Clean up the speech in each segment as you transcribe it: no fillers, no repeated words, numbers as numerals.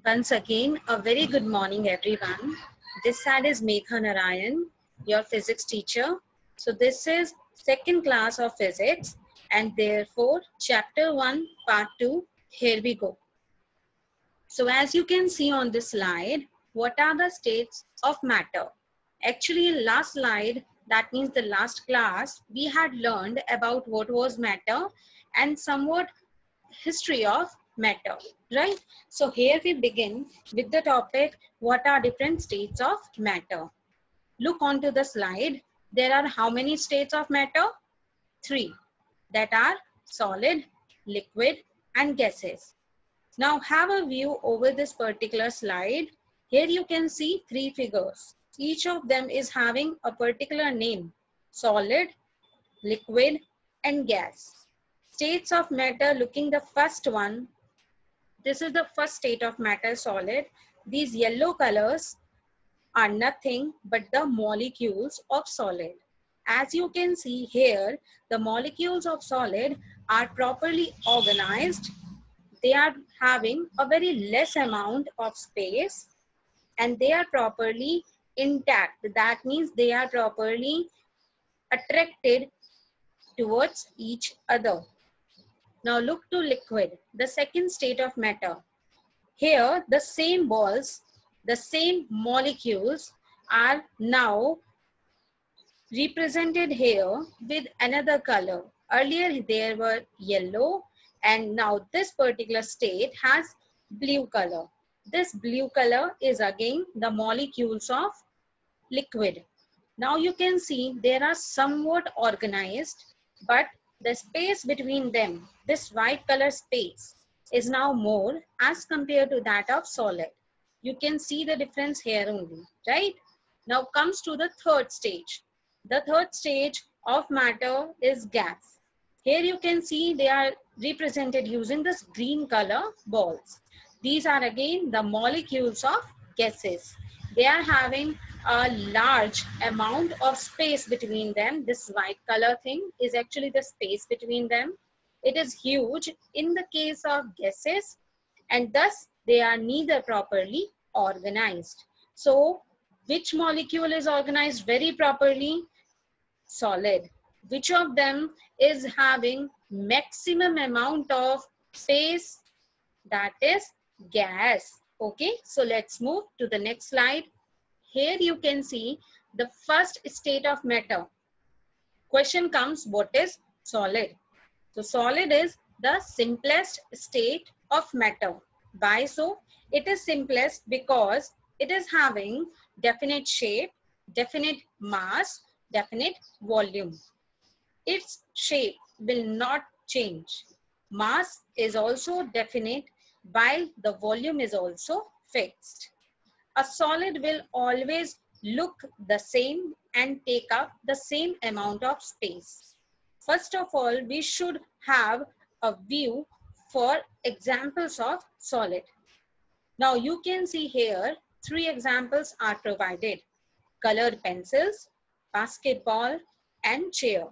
Once again, a very good morning, everyone. This side is Megha Narayan, your physics teacher. So this is second class of physics and therefore chapter 1, part 2. Here we go. So as you can see on this slide, what are the states of matter? Actually, last slide, that means the last class, we had learned about what was matter and somewhat history of matter, right? So here we begin with the topic, what are different states of matter? Look onto the slide. There are how many states of matter? 3. That are solid, liquid, and gases. Now have a view over this particular slide. Here you can see 3 figures. Each of them is having a particular name: solid, liquid, and gas. States of matter, looking the first one. This is the first state of matter, solid. These yellow colors are nothing but the molecules of solid. As you can see here, the molecules of solid are properly organized. They are having a very less amount of space and they are properly intact. That means they are properly attracted towards each other. Now look to liquid, the second state of matter. Here, the same balls, the same molecules are now represented here with another color. Earlier, there were yellow, and now this particular state has blue color. This blue color is again the molecules of liquid. Now you can see they are somewhat organized, but the space between them, this white color space, is now more as compared to that of solid. You can see the difference here only, right? Now comes to the third stage. The third stage of matter is gas. Here you can see they are represented using this green color balls. These are again the molecules of gases. They are having a large amount of space between them. This white color thing is actually the space between them. It is huge in the case of gases and thus they are neither properly organized. So which molecule is organized very properly? Solid. Which of them is having maximum amount of space? That is gas. Okay, so let's move to the next slide. Here you can see the first state of matter. Question comes, what is solid? So solid is the simplest state of matter. Why so? It is simplest because it is having definite shape, definite mass, definite volume. Its shape will not change. Mass is also definite while the volume is also fixed. A solid will always look the same and take up the same amount of space. First of all, we should have a view for examples of solid. Now you can see here 3 examples are provided: colored pencils, basketball, and chair.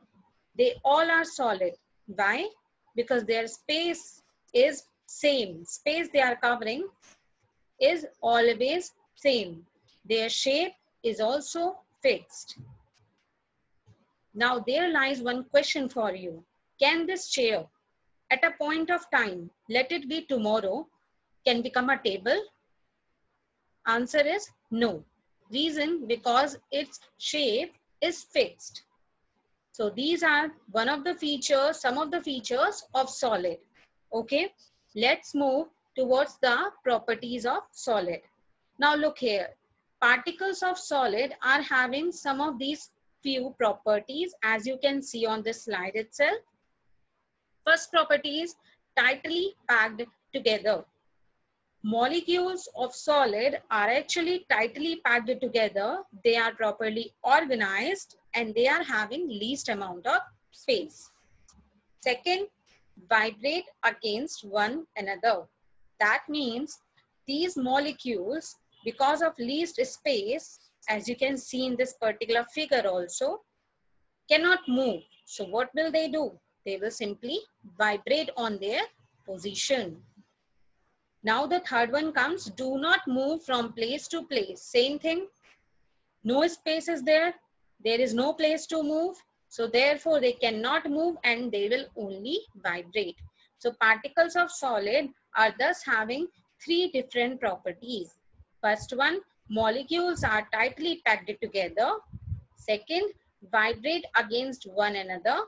They all are solid. Why? Because their space is same. Space they are covering is always same. Their shape is also fixed. Now there lies one question for you. Can this chair at a point of time, let it be tomorrow, can become a table? Answer is no. Reason, because its shape is fixed. So these are one of the features, some of the features of solid. Okay, let's move towards the properties of solid. Now look here, particles of solid are having some of these few properties as you can see on this slide itself. First property is tightly packed together. Molecules of solid are actually tightly packed together. They are properly organized and they are having least amount of space. Second, vibrate against one another. That means these molecules, because of least space, as you can see in this particular figure also, cannot move. So what will they do? They will simply vibrate on their position. Now the third one comes, do not move from place to place. Same thing. No space is there. There is no place to move. So therefore they cannot move and they will only vibrate. So particles of solid are thus having three different properties. First one, molecules are tightly packed together. Second, vibrate against one another.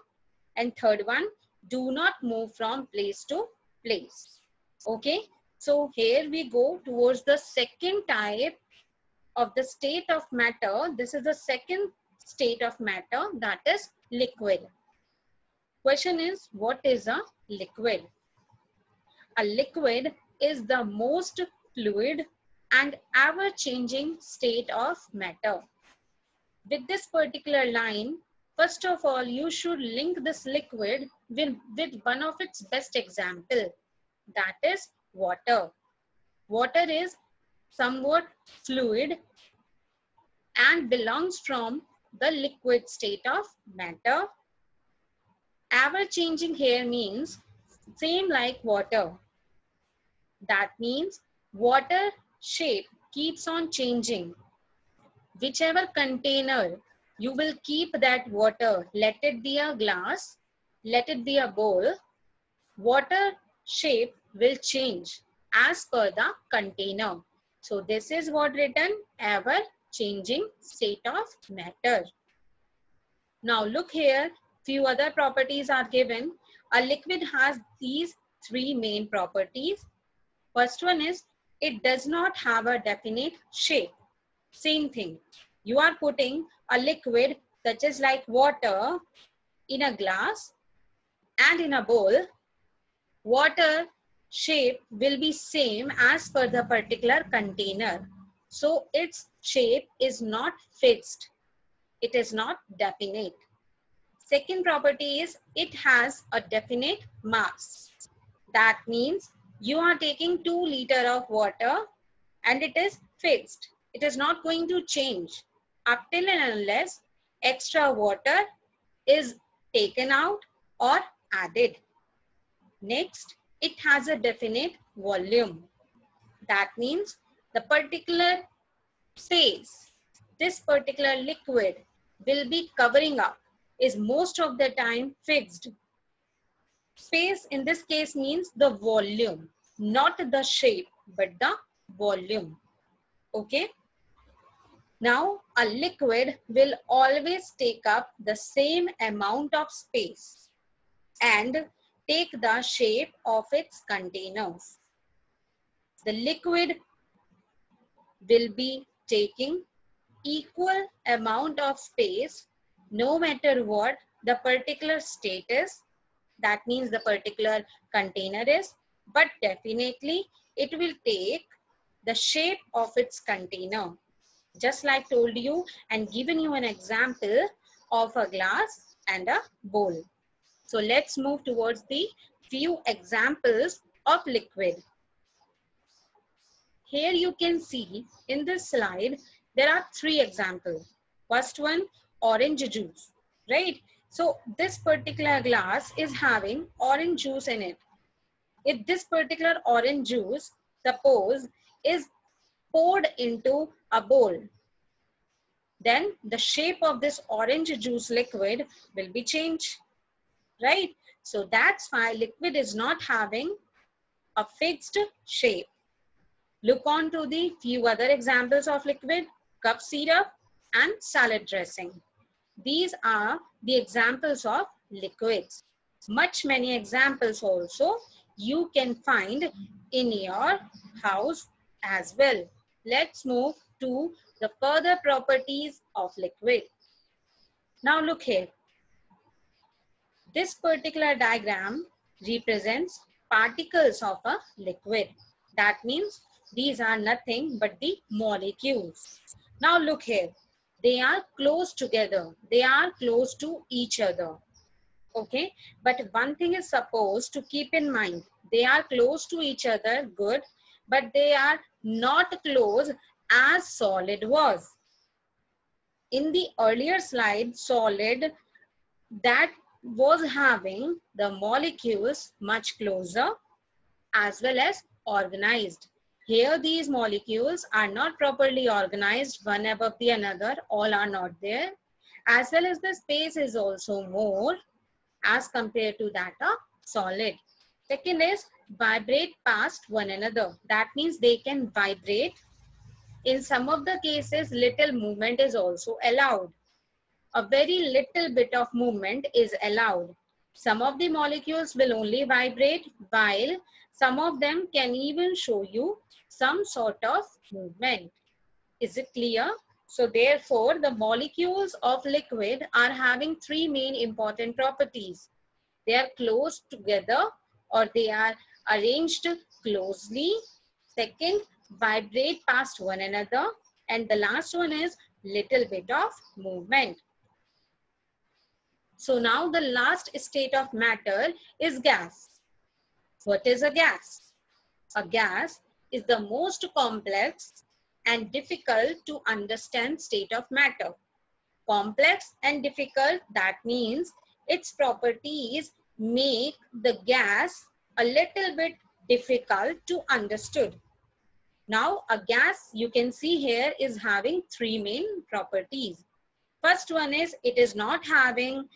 And third one, do not move from place to place. Okay, so here we go towards the second type of the state of matter. This is the second state of matter, that is liquid. Question is, what is a liquid? A liquid is the most fluid and ever-changing state of matter. With this particular line, first of all, you should link this liquid with one of its best example, that is water. Water is somewhat fluid and belongs from the liquid state of matter. Ever changing here means same like water. That means water shape keeps on changing. Whichever container you will keep that water, let it be a glass, let it be a bowl, water shape will change as per the container. So this is what written, ever changing state of matter. Now look here, few other properties are given. A liquid has these three main properties. First one is, it does not have a definite shape. Same thing. You are putting a liquid such as like water in a glass and in a bowl. Water shape will be same as per the particular container. So its shape is not fixed. It is not definite. Second property is, it has a definite mass. That means you are taking 2 liters of water and it is fixed. It is not going to change until and unless extra water is taken out or added. Next, it has a definite volume. That means the particular space this particular liquid will be covering up is most of the time fixed. Space in this case means the volume, not the shape, but the volume. Okay. Now, a liquid will always take up the same amount of space and take the shape of its containers. The liquid will be taking equal amount of space no matter what the particular state is. That means the particular container is, but definitely it will take the shape of its container. Just like told you and given you an example of a glass and a bowl. So let's move towards the few examples of liquid. Here you can see in this slide, there are 3 examples. First one, orange juice, right? So this particular glass is having orange juice in it. If this particular orange juice, suppose, is poured into a bowl, then the shape of this orange juice liquid will be changed, right? So that's why liquid is not having a fixed shape. Look on to the few other examples of liquid, cup syrup and salad dressing. These are the examples of liquids. Many examples also you can find in your house as well. Let's move to the further properties of liquid. Now look here. This particular diagram represents particles of a liquid. That means these are nothing but the molecules. Now look here. They are close together. They are close to each other. Okay. But one thing is supposed to keep in mind. They are close to each other, good. But they are not close as solid was. In the earlier slide, solid that was having the molecules much closer as well as organized. Here these molecules are not properly organized, one above the another, all are not there. As well as the space is also more as compared to that of solid. Second is vibrate past one another. That means they can vibrate. In some of the cases, little movement is also allowed. A very little bit of movement is allowed. Some of the molecules will only vibrate, while some of them can even show you some sort of movement. Is it clear? So therefore, the molecules of liquid are having three main important properties. They are close together or they are arranged closely. Second, vibrate past one another. And the last one is little bit of movement. So now the last state of matter is gas. What is a gas? A gas is the most complex and difficult to understand state of matter. Complex and difficult, that means its properties make the gas a little bit difficult to understood. Now a gas, you can see here, is having three main properties. First one is it is not having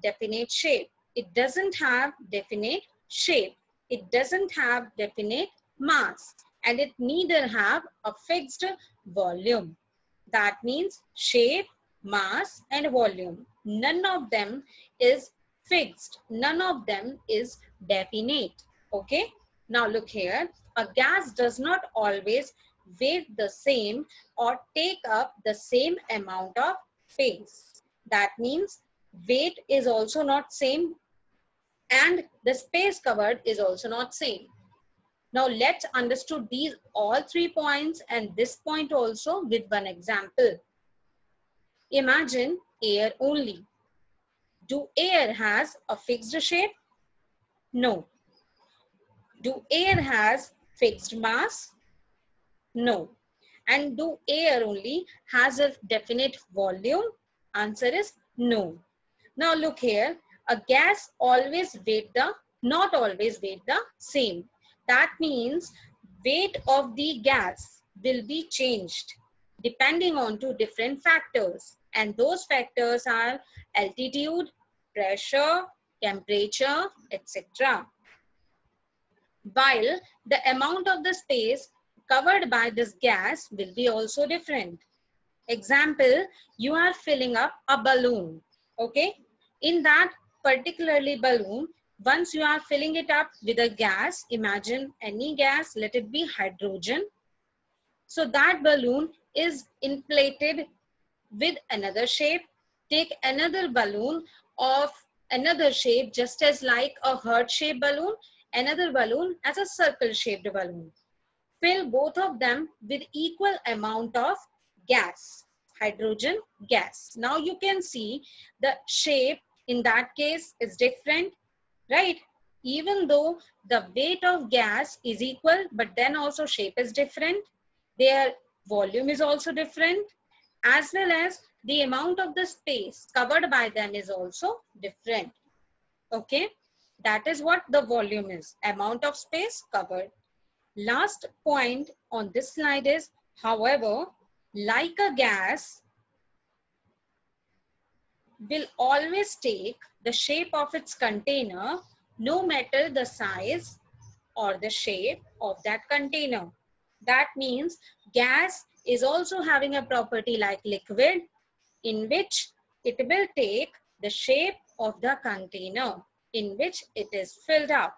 definite shape. It doesn't have definite shape. It doesn't have definite mass, and it neither have a fixed volume. That means shape, mass and volume. None of them is fixed. None of them is definite. Okay. Now look here. A gas does not always weigh the same or take up the same amount of space. That means weight is also not same and the space covered is also not same. Now let's understand these all 3 points and this point also with one example. Imagine air only. Do air has a fixed shape? No. Do air has fixed mass? No. And do air only has a definite volume? Answer is no. Now look here, a gas always not always weight the same. That means weight of the gas will be changed depending on two different factors. And those factors are altitude, pressure, temperature, etc. While the amount of the space covered by this gas will be also different. Example, you are filling up a balloon, okay? In that particularly balloon, once you are filling it up with a gas, imagine any gas, let it be hydrogen. So that balloon is inflated with another shape. Take another balloon of another shape, just as like a heart-shaped balloon, another balloon as a circle-shaped balloon. Fill both of them with equal amount of gas, hydrogen gas. Now you can see the shape in that case is different, right? Even though the weight of gas is equal, but then also shape is different. Their volume is also different, as well as the amount of the space covered by them is also different. Okay, that is what the volume is, amount of space covered. Last point on this slide is, however, like a gas will always take the shape of its container, no matter the size or the shape of that container. That means gas is also having a property like liquid, in which it will take the shape of the container in which it is filled up.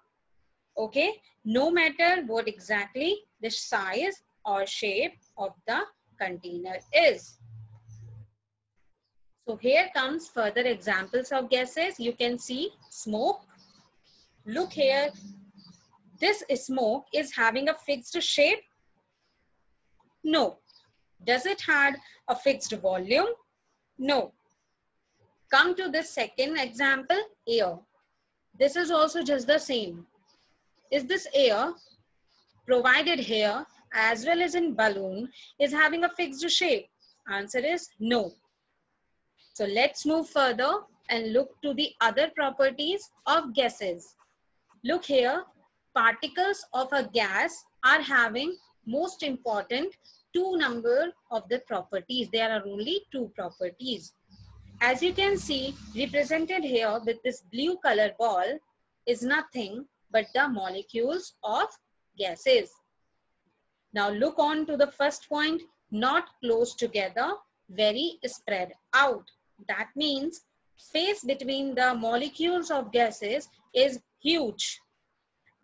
Okay, no matter what exactly the size or shape of the container is. So here comes further examples of gases. You can see smoke. Look here, this smoke is having a fixed shape? No. Does it have a fixed volume? No. Come to this second example, air. This is also just the same. Is this air provided here as well as in balloon is having a fixed shape? Answer is no. So let's move further and look to the other properties of gases. Look here, particles of a gas are having most important two number of the properties. There are only two properties. As you can see, represented here with this blue color ball is nothing but the molecules of gases. Now look on to the first point, not close together, very spread out. That means space between the molecules of gases is huge,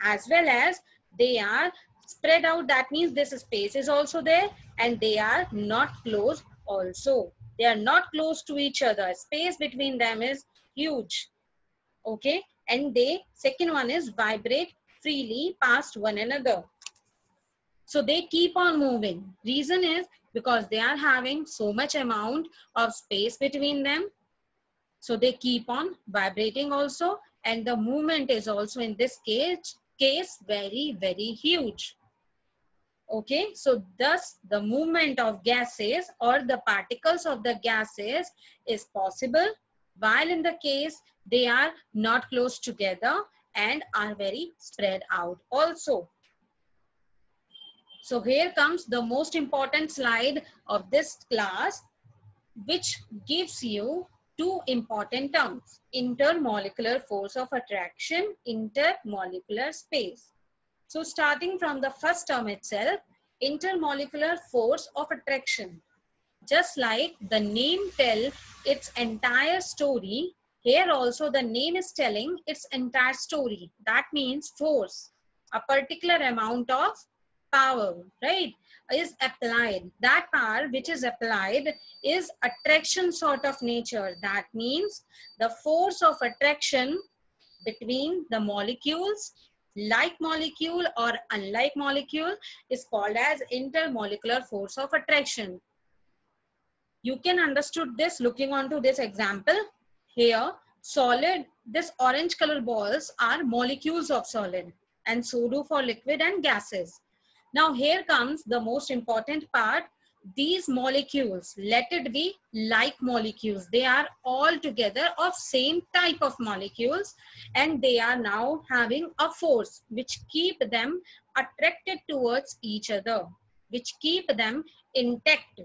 as well as they are spread out. That means this space is also there, and they are not close also. They are not close to each other. Space between them is huge. Okay, and second one is vibrate freely past one another. So they keep on moving. Reason is because they are having so much amount of space between them. So they keep on vibrating also, and the movement is also in this case very, very huge. Okay, so thus the movement of gases or the particles of the gases is possible, while in the case they are not close together and are very spread out also. So here comes the most important slide of this class, which gives you two important terms: intermolecular force of attraction, intermolecular space. So starting from the first term itself, intermolecular force of attraction. Just like the name tells its entire story, here also the name is telling its entire story. That means force, a particular amount of power, right, is applied. That power which is applied is attraction sort of nature. That means the force of attraction between the molecules, like molecule or unlike molecule, is called as intermolecular force of attraction. You can understood this looking onto this example. Here, solid, this orange color balls are molecules of solid, and so do for liquid and gases. Now here comes the most important part. These molecules, let it be like molecules, they are all together of same type of molecules, and they are now having a force which keep them attracted towards each other, which keep them intact.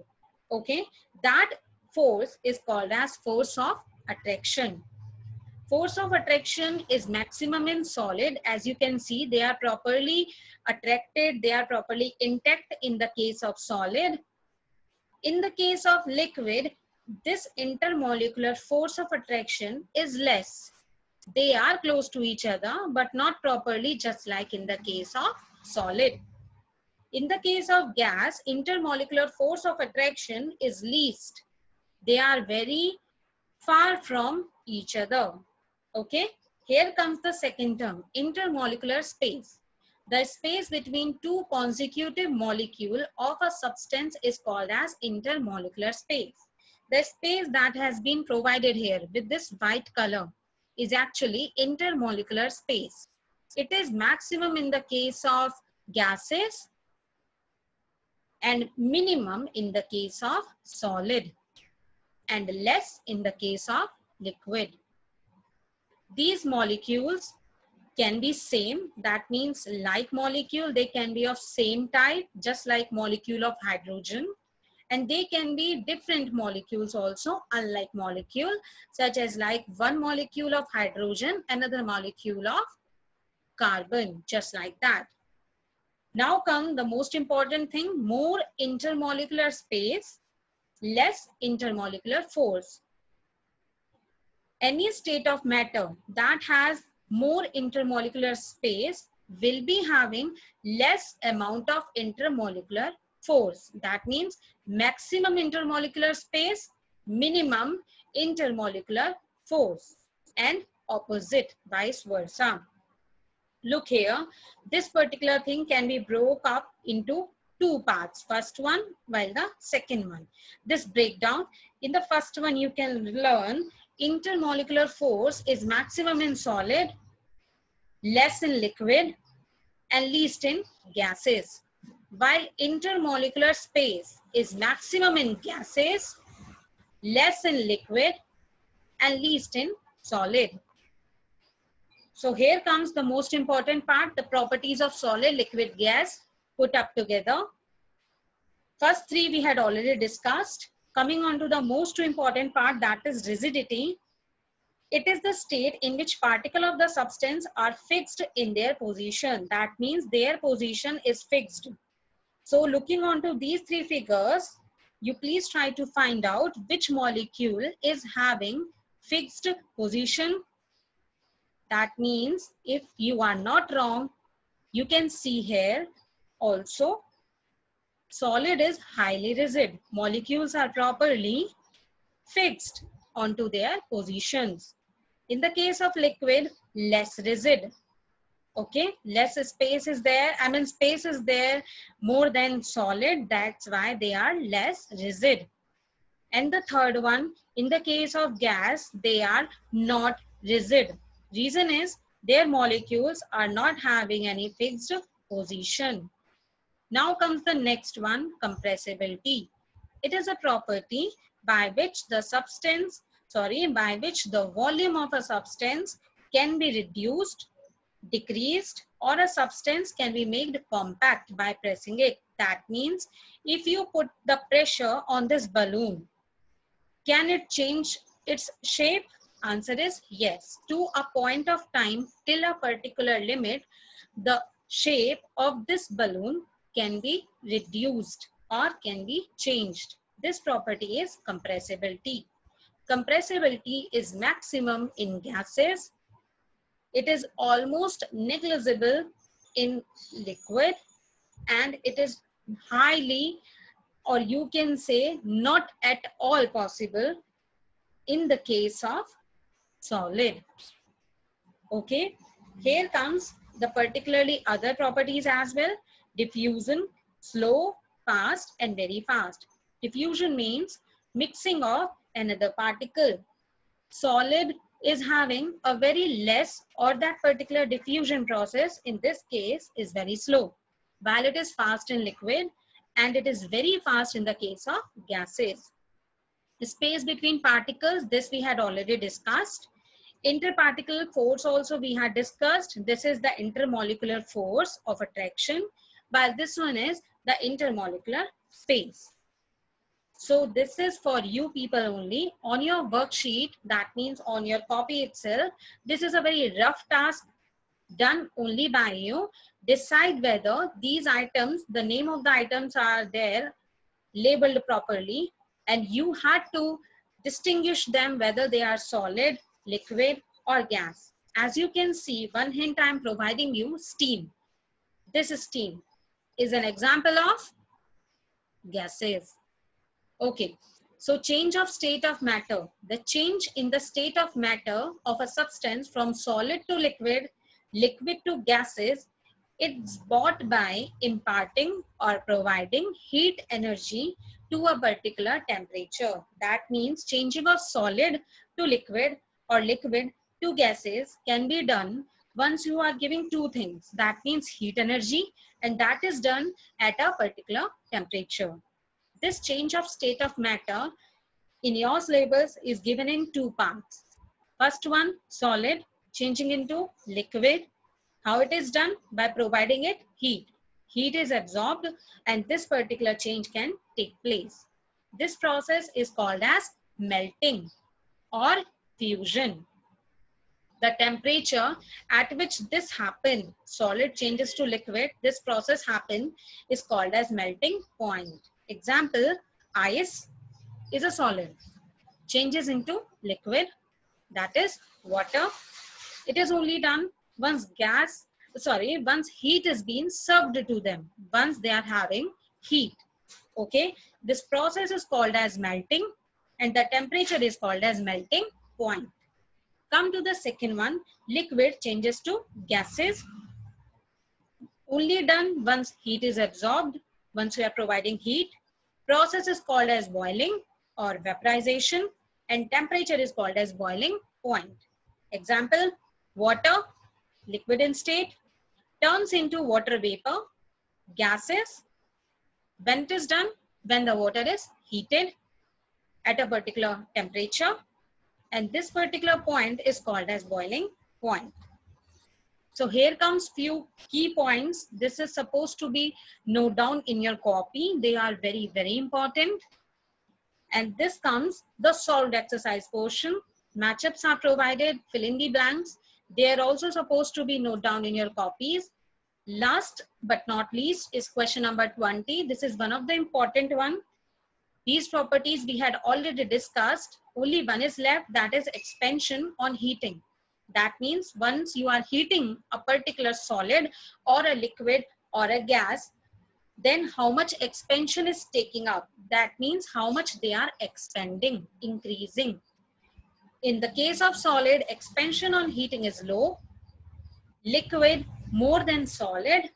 Okay, that force is called as force of attraction. Force of attraction is maximum in solid. As you can see, they are properly attracted, they are properly intact in the case of solid. In the case of liquid, this intermolecular force of attraction is less. They are close to each other, but not properly, just like in the case of solid. In the case of gas, intermolecular force of attraction is least. They are very far from each other. Okay, here comes the second term, intermolecular space. The space between two consecutive molecules of a substance is called as intermolecular space. The space that has been provided here with this white color is actually intermolecular space. It is maximum in the case of gases and minimum in the case of solid, and less in the case of liquid. These molecules can be same, that means like molecule, they can be of same type, just like molecule of hydrogen, and they can be different molecules also, unlike molecule, such as like one molecule of hydrogen, another molecule of carbon, just like that. Now come the most important thing, more intermolecular space, less intermolecular force. Any state of matter that has more intermolecular space will be having less amount of intermolecular force. That means maximum intermolecular space, minimum intermolecular force, and opposite, vice versa. Look here, this particular thing can be broke up into two parts. First one, while the second one. This breakdown, in the first one you can learn intermolecular force is maximum in solid, less in liquid, and least in gases. While intermolecular space is maximum in gases, less in liquid, and least in solid. So here comes the most important part, the properties of solid, liquid, gas put up together. First three we had already discussed. Coming on to the most important part, that is rigidity. It is the state in which particles of the substance are fixed in their position. That means their position is fixed. So looking onto these three figures, you please try to find out which molecule is having fixed position. That means if you are not wrong, you can see here also solid is highly rigid. Molecules are properly fixed onto their positions. In the case of liquid, less rigid. Okay, less space is there. I mean, space is there more than solid. That's why they are less rigid. And the third one, in the case of gas, they are not rigid. Reason is their molecules are not having any fixed position. Now comes the next one, compressibility. It is a property by which the volume of a substance can be reduced, decreased, or a substance can be made compact by pressing it. That means if you put the pressure on this balloon, can it change its shape? Answer is yes. To a point of time, till a particular limit, the shape of this balloon can be reduced or can be changed. This property is compressibility. Compressibility is maximum in gases. It is almost negligible in liquid, and it is highly, or you can say not at all possible in the case of solid. Okay, here comes the particularly other properties as well. Diffusion, slow, fast, and very fast. Diffusion means mixing of another particle. Solid is having a very less, or that particular diffusion process in this case is very slow, while it is fast in liquid and it is very fast in the case of gases. The space between particles, this we had already discussed. Interparticle force also we had discussed. This is the intermolecular force of attraction, while this one is the intermolecular space. So this is for you people only. On your worksheet, that means on your copy itself, this is a very rough task done only by you. Decide whether these items, the name of the items are there labeled properly, and you had to distinguish them whether they are solid, liquid, or gas. As you can see, one hint I am providing you, steam. This steam is an example of gases. Okay, so change of state of matter. The change in the state of matter of a substance from solid to liquid, liquid to gases, it's brought by imparting or providing heat energy to a particular temperature. That means changing of solid to liquid or liquid to gases can be done once you are giving two things. That means heat energy, and that is done at a particular temperature. This change of state of matter in your syllabus is given in two parts. First one, solid, changing into liquid. How it is done? By providing it heat. Heat is absorbed and this particular change can take place. This process is called as melting or fusion. The temperature at which this happens, solid changes to liquid, this process happens, is called as melting point. Example, ice is a solid, changes into liquid, that is water. It is only done once once heat is being served to them, once they are having heat. Okay, this process is called as melting and the temperature is called as melting point. Come to the second one, liquid changes to gases. Only done once heat is absorbed, once we are providing heat. Process is called as boiling or vaporization, and temperature is called as boiling point. Example, water, liquid in state, turns into water vapor. Gases, when it is done, when the water is heated at a particular temperature, and this particular point is called as boiling point. So here comes few key points. This is supposed to be note down in your copy. They are very, very important. And this comes the solved exercise portion. Matchups are provided, fill in the blanks. They are also supposed to be note down in your copies. Last but not least is question number 20. This is one of the important one. These properties we had already discussed. Only one is left, that is expansion on heating. That means once you are heating a particular solid or a liquid or a gas, then how much expansion is taking up. That means how much they are expanding, increasing. In the case of solid, expansion on heating is low, liquid more than solid,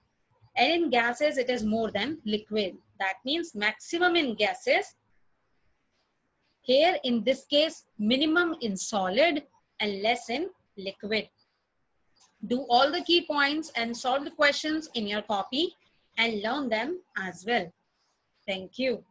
and in gases it is more than liquid. That means maximum in gases. Here in this case, minimum in solid and less in liquid. Do all the key points and solve the questions in your copy and learn them as well. Thank you.